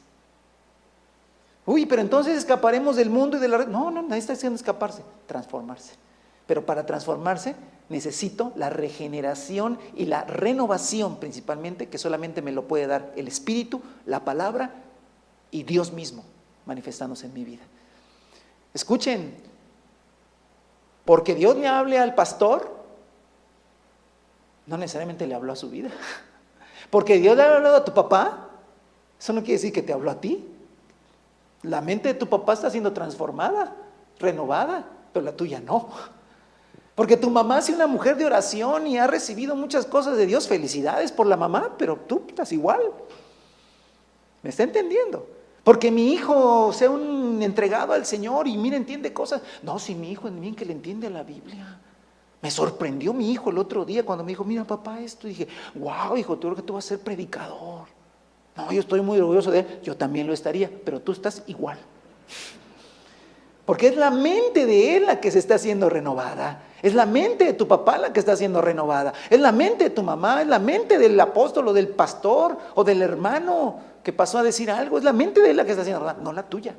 Uy, pero entonces escaparemos del mundo y de la red. No, nadie está diciendo escaparse, transformarse. Pero para transformarse necesito la regeneración y la renovación principalmente, que solamente me lo puede dar el Espíritu, la palabra y Dios mismo manifestándose en mi vida. Escuchen, porque Dios le hable al pastor, no necesariamente le habló a su vida. Porque Dios le ha hablado a tu papá, eso no quiere decir que te habló a ti. La mente de tu papá está siendo transformada, renovada, pero la tuya no. Porque tu mamá es una mujer de oración y ha recibido muchas cosas de Dios. Felicidades por la mamá, pero tú estás igual. ¿Me está entendiendo? Porque mi hijo sea un entregado al Señor y mira, entiende cosas. No, si mi hijo es bien que le entiende a la Biblia. Me sorprendió mi hijo el otro día cuando me dijo, mira papá esto. Y dije, wow, hijo, tú creo que tú vas a ser predicador. No, yo estoy muy orgulloso de él, yo también lo estaría, pero tú estás igual. Porque es la mente de él la que se está haciendo renovada. Es la mente de tu papá la que está siendo renovada. Es la mente de tu mamá, es la mente del apóstol o del pastor o del hermano que pasó a decir algo. Es la mente de él la que está siendo renovada, no la tuya.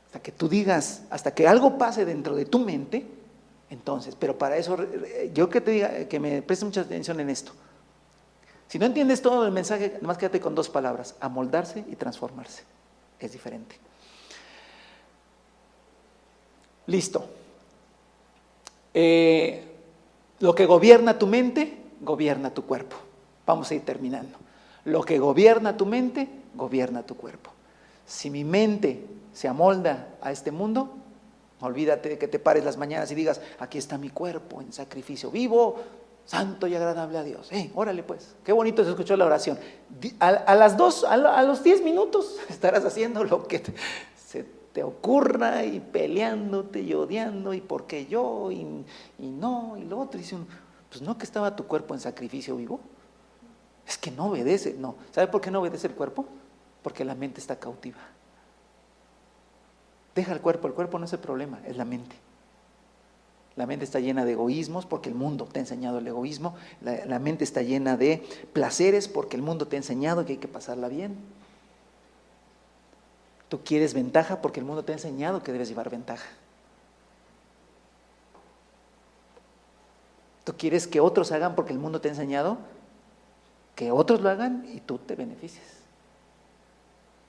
Hasta que tú digas, hasta que algo pase dentro de tu mente, entonces, pero para eso, yo que te diga, que me prestes mucha atención en esto. Si no entiendes todo el mensaje, nomás quédate con dos palabras, amoldarse y transformarse. Es diferente. Listo. Lo que gobierna tu mente, gobierna tu cuerpo. Vamos a ir terminando. Lo que gobierna tu mente, gobierna tu cuerpo. Si mi mente se amolda a este mundo, olvídate de que te pares las mañanas y digas, aquí está mi cuerpo en sacrificio vivo, santo y agradable a Dios. Órale pues, qué bonito se escuchó la oración. A los 10 minutos estarás haciendo lo que se te ocurra y peleándote y odiando y por qué yo y no y lo otro. Dice uno, pues no que estaba tu cuerpo en sacrificio vivo. que no obedece. No, ¿sabe por qué no obedece el cuerpo? Porque la mente está cautiva. Deja el cuerpo no es el problema, es la mente. La mente está llena de egoísmos porque el mundo te ha enseñado el egoísmo. La mente está llena de placeres porque el mundo te ha enseñado que hay que pasarla bien. Tú quieres ventaja porque el mundo te ha enseñado que debes llevar ventaja. Tú quieres que otros hagan porque el mundo te ha enseñado que otros lo hagan y tú te beneficies.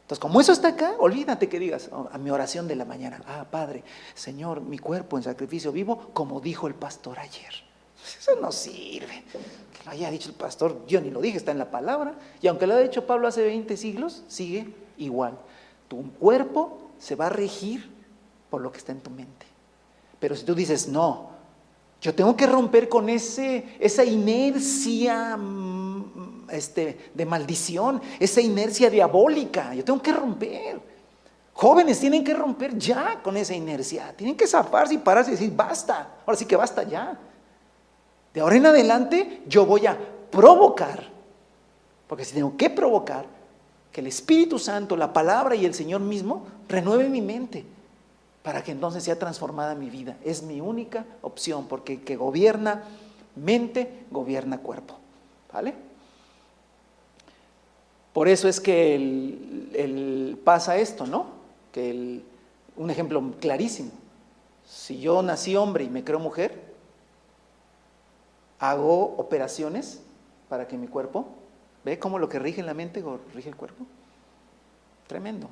Entonces, como eso está acá, olvídate que digas a mi oración de la mañana: Padre, Señor, mi cuerpo en sacrificio vivo, como dijo el pastor ayer. Eso no sirve. Que lo haya dicho el pastor, yo ni lo dije, está en la palabra. Y aunque lo haya dicho Pablo hace 20 siglos, sigue igual. Tu cuerpo se va a regir por lo que está en tu mente. Pero si tú dices, no, yo tengo que romper con esa inercia de maldición, esa inercia diabólica. Yo tengo que romper. Jóvenes tienen que romper ya con esa inercia. Tienen que zafarse y pararse y decir, basta. Ahora sí que basta ya. De ahora en adelante yo voy a provocar. Porque si tengo que provocar, que el Espíritu Santo, la palabra y el Señor mismo renueve mi mente, para que entonces sea transformada mi vida. Es mi única opción, porque el que gobierna mente, gobierna cuerpo. ¿Vale? Por eso es que pasa esto, ¿no? Que un ejemplo clarísimo. Si yo nací hombre y me creo mujer, hago operaciones para que mi cuerpo, ¿ve cómo lo que rige la mente rige el cuerpo? Tremendo.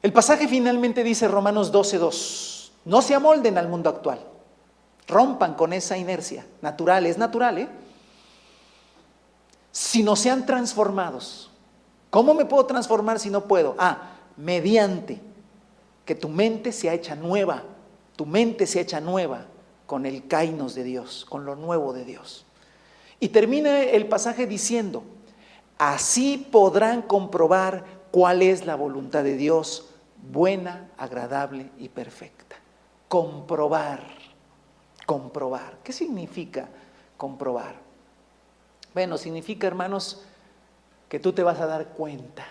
El pasaje finalmente dice, Romanos 12:2, no se amolden al mundo actual, rompan con esa inercia natural, es natural, sino sean transformados. ¿Cómo me puedo transformar si no puedo? Mediante que tu mente sea hecha nueva, tu mente sea hecha nueva con el kainos de Dios, con lo nuevo de Dios. Y termina el pasaje diciendo, así podrán comprobar cuál es la voluntad de Dios, buena, agradable y perfecta. Comprobar. ¿Qué significa comprobar? Bueno, significa, hermanos, que tú te vas a dar cuenta,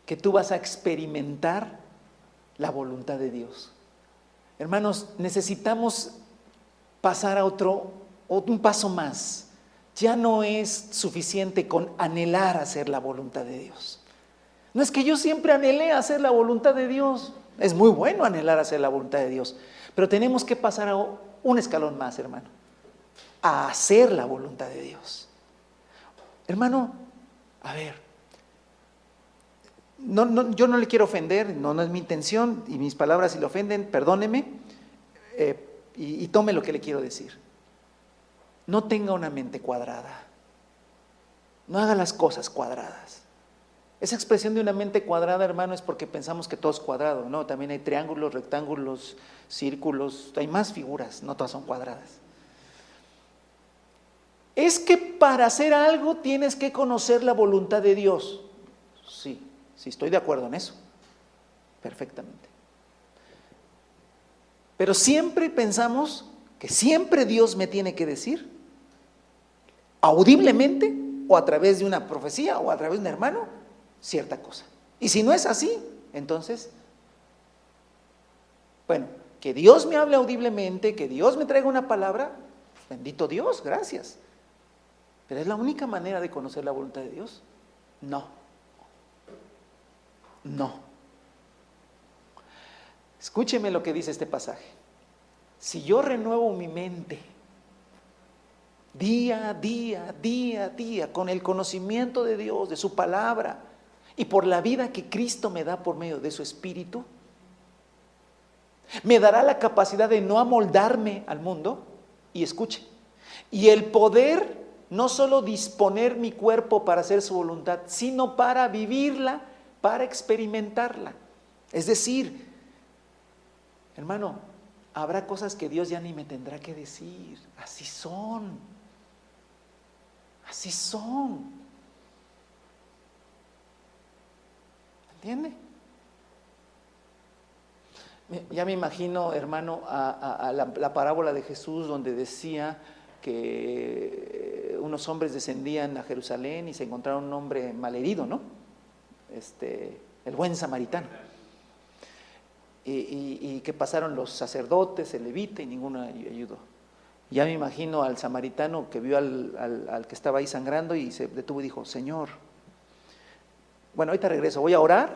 que tú vas a experimentar la voluntad de Dios. Hermanos, necesitamos pasar a un paso más. Ya no es suficiente con anhelar hacer la voluntad de Dios. No es que yo siempre anhelé hacer la voluntad de Dios. Es muy bueno anhelar hacer la voluntad de Dios, pero tenemos que pasar a un escalón más, hermano, a hacer la voluntad de Dios. Hermano, a ver, yo no le quiero ofender, no es mi intención, y mis palabras si le ofenden, perdóneme, y tome lo que le quiero decir. No tenga una mente cuadrada, no haga las cosas cuadradas. Esa expresión de una mente cuadrada, hermano, es porque pensamos que todo es cuadrado, ¿no? También hay triángulos, rectángulos, círculos, hay más figuras, no todas son cuadradas. Es que para hacer algo tienes que conocer la voluntad de Dios. Sí, estoy de acuerdo en eso, perfectamente. Pero siempre pensamos que siempre Dios me tiene que decir, audiblemente, o a través de una profecía, o a través de un hermano, cierta cosa. Y si no es así, entonces, bueno, que Dios me hable audiblemente, que Dios me traiga una palabra, bendito Dios, gracias. ¿Pero es la única manera de conocer la voluntad de Dios? No. Escúcheme lo que dice este pasaje. Si yo renuevo mi mente día a día, con el conocimiento de Dios, de su palabra, y por la vida que Cristo me da por medio de su Espíritu, me dará la capacidad de no amoldarme al mundo, y escuche, y el poder no solo disponer mi cuerpo para hacer su voluntad, sino para vivirla, para experimentarla. Es decir, hermano, habrá cosas que Dios ya ni me tendrá que decir, así son. ¿Entiende? Ya me imagino, hermano, a la parábola de Jesús donde decía que unos hombres descendían a Jerusalén y se encontraron un hombre malherido, ¿no? El buen samaritano. Y que pasaron los sacerdotes, el levita, y ninguno ayudó. Ya me imagino al samaritano que vio al que estaba ahí sangrando y se detuvo y dijo: Señor, bueno, ahorita regreso, voy a orar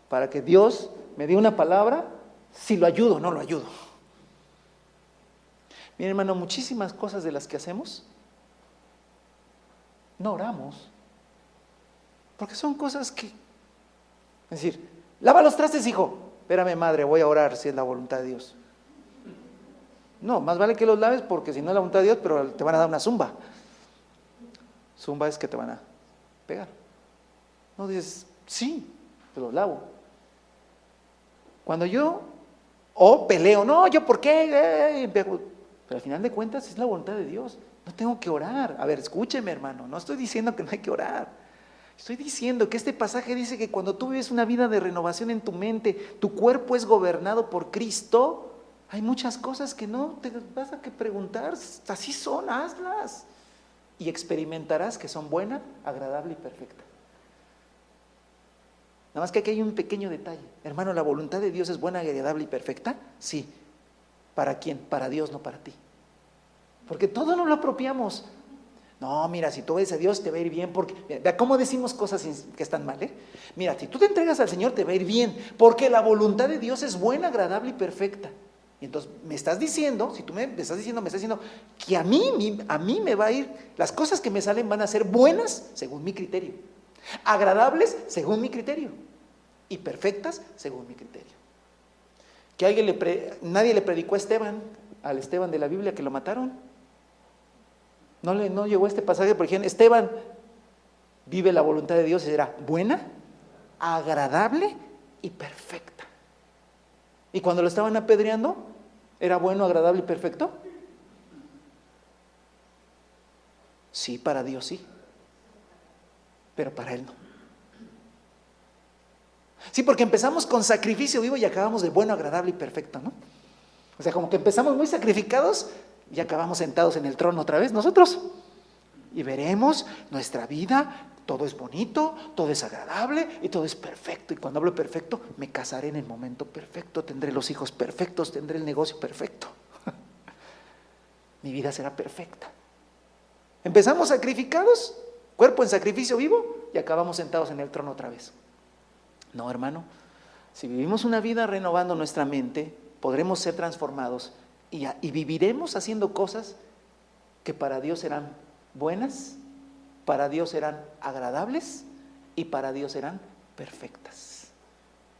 para que Dios me dé una palabra, si lo ayudo o no lo ayudo. Miren, hermano, muchísimas cosas de las que hacemos no oramos, porque son cosas que, es decir, lava los trastes, hijo. Espérame, madre, voy a orar si es la voluntad de Dios. No, más vale que los laves, porque si no es la voluntad de Dios, pero te van a dar una zumba. Zumba es que te van a pegar. No dices, sí, te los lavo. Cuando yo peleo, no, yo por qué, pero al final de cuentas es la voluntad de Dios. No tengo que orar. A ver, escúcheme, hermano, no estoy diciendo que no hay que orar. Estoy diciendo que este pasaje dice que cuando tú vives una vida de renovación en tu mente, tu cuerpo es gobernado por Cristo, hay muchas cosas que no te vas a que preguntar, así son, hazlas. Y experimentarás que son buena, agradable y perfecta. Nada más que aquí hay un pequeño detalle. Hermano, ¿la voluntad de Dios es buena, agradable y perfecta? Sí. ¿Para quién? Para Dios, no para ti. Porque todo nos lo apropiamos. No, mira, si tú obedeces a Dios te va a ir bien, porque, mira, ¿cómo decimos cosas que están mal? Mira, si tú te entregas al Señor te va a ir bien, porque la voluntad de Dios es buena, agradable y perfecta. Y entonces me estás diciendo, si tú me estás diciendo que a mí me va a ir, las cosas que me salen van a ser buenas según mi criterio, agradables según mi criterio y perfectas según mi criterio. Que nadie le predicó a Esteban, al Esteban de la Biblia, que lo mataron. No llegó este pasaje, por ejemplo, Esteban vive la voluntad de Dios y será buena, agradable y perfecta. Y cuando lo estaban apedreando, ¿era bueno, agradable y perfecto? Sí, para Dios sí, pero para él no. Sí, porque empezamos con sacrificio vivo y acabamos de bueno, agradable y perfecto, ¿no? O sea, como que empezamos muy sacrificados y acabamos sentados en el trono otra vez nosotros. Y veremos nuestra vida, todo es bonito, todo es agradable y todo es perfecto. Y cuando hablo de perfecto, me casaré en el momento perfecto, tendré los hijos perfectos, tendré el negocio perfecto. Mi vida será perfecta. Empezamos sacrificados, cuerpo en sacrificio vivo, y acabamos sentados en el trono otra vez. No, hermano, si vivimos una vida renovando nuestra mente, podremos ser transformados y viviremos haciendo cosas que para Dios serán buenas, para Dios serán agradables y para Dios serán perfectas.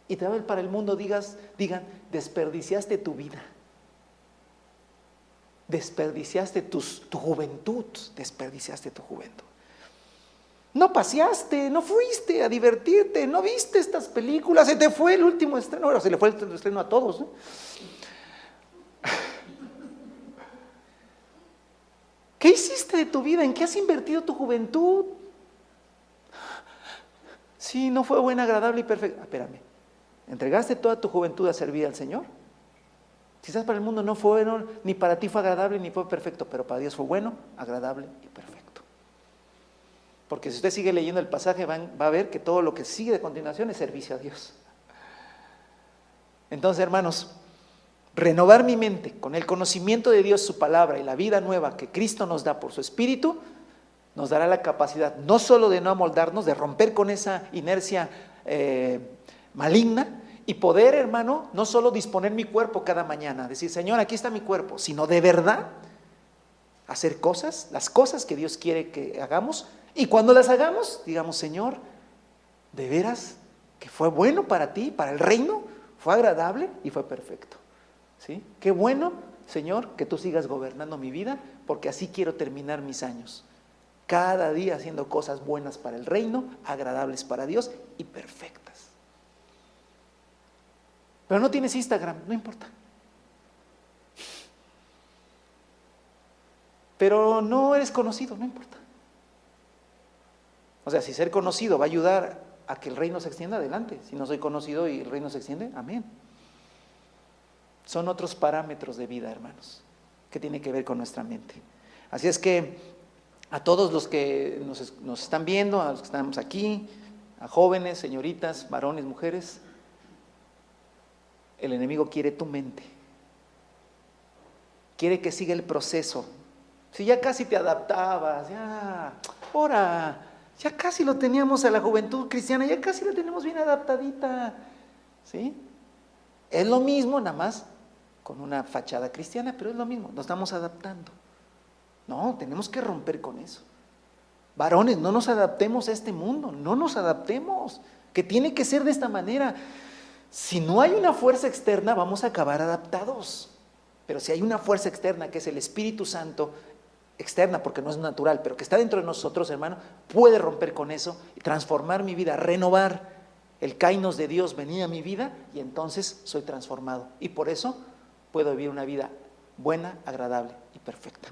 Y tal vez para el mundo digan, desperdiciaste tu vida, desperdiciaste tu juventud, desperdiciaste tu juventud. No paseaste, no fuiste a divertirte, no viste estas películas, se te fue el último estreno, bueno, se le fue el estreno a todos, ¿no? ¿Qué hiciste de tu vida? ¿En qué has invertido tu juventud? Sí, no fue buena, agradable y perfecta. Espérame, ¿entregaste toda tu juventud a servir al Señor? Quizás para el mundo no fue bueno, ni para ti fue agradable, ni fue perfecto, pero para Dios fue bueno, agradable y perfecto. Porque si usted sigue leyendo el pasaje, va a ver que todo lo que sigue de continuación es servicio a Dios. Entonces, hermanos, renovar mi mente con el conocimiento de Dios, su palabra y la vida nueva que Cristo nos da por su Espíritu, nos dará la capacidad no solo de no amoldarnos, de romper con esa inercia maligna y poder, hermano, no solo disponer mi cuerpo cada mañana, decir, Señor, aquí está mi cuerpo, sino de verdad hacer cosas, las cosas que Dios quiere que hagamos, y cuando las hagamos, digamos, Señor, de veras que fue bueno para ti, para el reino, fue agradable y fue perfecto. ¿Sí? Qué bueno, Señor, que tú sigas gobernando mi vida, porque así quiero terminar mis años. Cada día haciendo cosas buenas para el reino, agradables para Dios y perfectas. Pero no tienes Instagram, no importa. Pero no eres conocido, no importa. O sea, si ser conocido va a ayudar a que el reino se extienda, adelante. Si no soy conocido y el reino se extiende, amén. Son otros parámetros de vida, hermanos, que tienen que ver con nuestra mente. Así es que A todos los que nos están viendo, a los que estamos aquí, a jóvenes, señoritas, varones, mujeres, el enemigo quiere tu mente. Quiere que siga el proceso. Si ya casi te adaptabas, ya casi lo teníamos a la juventud cristiana, ya casi la tenemos bien adaptadita, ¿sí? Es lo mismo, nada más con una fachada cristiana, pero es lo mismo, nos estamos adaptando. No, tenemos que romper con eso. Varones, no nos adaptemos a este mundo, no nos adaptemos, que tiene que ser de esta manera. Si no hay una fuerza externa, vamos a acabar adaptados. Pero si hay una fuerza externa, que es el Espíritu Santo, externa porque no es natural, pero que está dentro de nosotros, hermano, puede romper con eso y transformar mi vida, renovar el kainos de Dios, venir a mi vida, y entonces soy transformado. Y por eso puedo vivir una vida buena, agradable y perfecta.